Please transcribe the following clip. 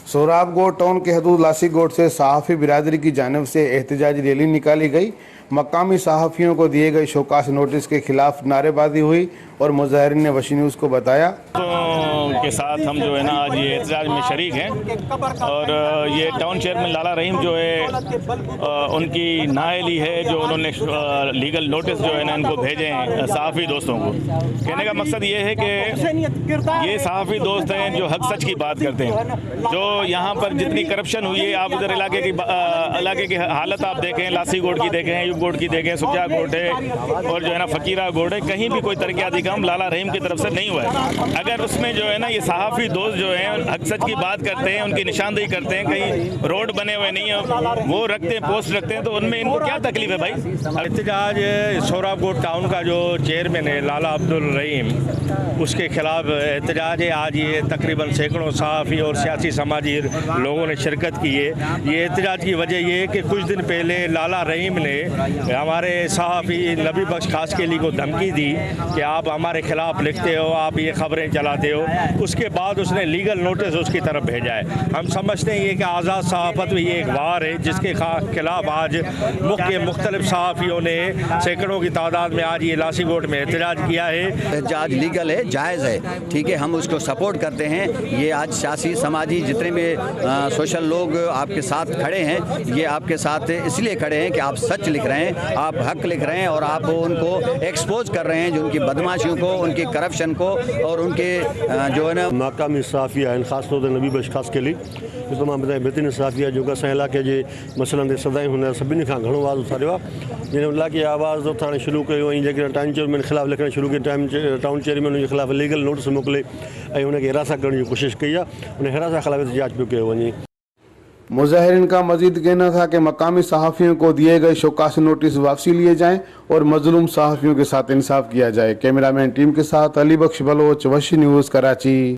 सोहराब गोड़ टाउन के हदूद लासी गोड़ से सहाफ़ी बिरादरी की जानिब से एहतजाजी रैली निकाली गई। मकामी सहाफ़ियों को दिए गए शोकास नोटिस के खिलाफ नारेबाजी हुई और मुजाहिरीन ने वशी न्यूज़ को बताया के साथ हम जो है ना आज ये एहतजाज में शरीक हैं और ये टाउन चेयरमैन लाला रहीम जो है उनकी नाअहली है जो उन्होंने लीगल नोटिस जो है ना इनको भेजे हैं सहाफ़ी दोस्तों को। कहने का मकसद ये है कि ये सहाफ़ी दोस्त हैं जो हक सच की बात करते हैं। जो यहाँ पर जितनी करप्शन हुई है, आप उधर इलाके की हालत आप देखें, लासी गोड़ की देखें, यूब गोड़ की देखें, सुखा गोड़ है और जो है ना फ़कीरा गोड़ है, कहीं भी कोई तरक्याती काम लाला रहीम की तरफ से नहीं हुआ है। अगर उसमें जो है ना ये सहाफ़ी दोस्त जो हैं हक सच की बात करते हैं, उनकी निशानदेही करते हैं, कहीं रोड बने हुए नहीं है वो रखते हैं, पोस्ट रखते हैं, तो उनमें इनको क्या तकलीफ है भाई? एहतजाज सोहराब गोड़ टाउन का जो चेयरमैन है लाला अब्दुल रहीम, उसके खिलाफ एहतजाज है। आज ये तकरीबन सैकड़ों सहाफ़ी और सियासी समाजी लोगों ने शिरकत की है। ये एहतजाज की वजह ये है कि कुछ दिन पहले लाला रहीम ने हमारे सहाफ़ी नबी बख्श खासकेली को धमकी दी कि आप हमारे खिलाफ लिखते हो, आप ये खबरें चलाते हो। उसके बाद उसने लीगल नोटिस उसकी तरफ भेजा है। हम समझते हैं ये कि आज़ाद सहाफ़त में ये एक वार है जिसके खिलाफ आज मुख्तलिफ सहाफ़ियों ने सैकड़ों की तादाद में आज ये लासी गोड़ में एहतजाज किया है। एहतजाज लीगल है, जायज़ है, ठीक है, हम उसको सपोर्ट करते हैं। ये आज सियासी समाजी जितने भी सोशल लोग आपके साथ खड़े हैं, ये आपके साथ इसलिए खड़े हैं कि आप सच लिख रहे हैं, आप हक लिख रहे हैं और आप उनको एक्सपोज कर रहे हैं, जो उनकी बदमाशियों को, उनकी करप्शन को और उनके जो है ना मकामी सहाफ़ी आहिनि, ख़ासि तौर ते नबी बख्श खासकेली तमामु बहितरीन सहाफ़ी आहे जेको असांजे इलाइक़े जे मसइलनि ते सदाईं हुन सभिनी खां घणो आवाज़ उथारियो आहे। जिन इलाइक़े आवाज़ उथारण शुरू कयो ऐं जेकॾहिं टाउन चेयरमैन ख़िलाफ़ु लिखणु शुरू कयो, टाउन चेयरमैन जे ख़िलाफ़ु लीगल नोटिस मोकिले ऐं हुनखे हिरासत करण जी कोशिशि कई आहे। उन हिरासत ख़िलाफ़ एहतजाज पियो कयो वञे। मुजाहिरीन का मजीद कहना था कि मकामी सहाफ़ियों को दिए गए शोकास नोटिस वापसी लिए जाएं और मजलूम सहाफ़ियों के साथ इंसाफ किया जाए। कैमरामैन टीम के साथ अली बख्श बलोच, वशी न्यूज़, कराची।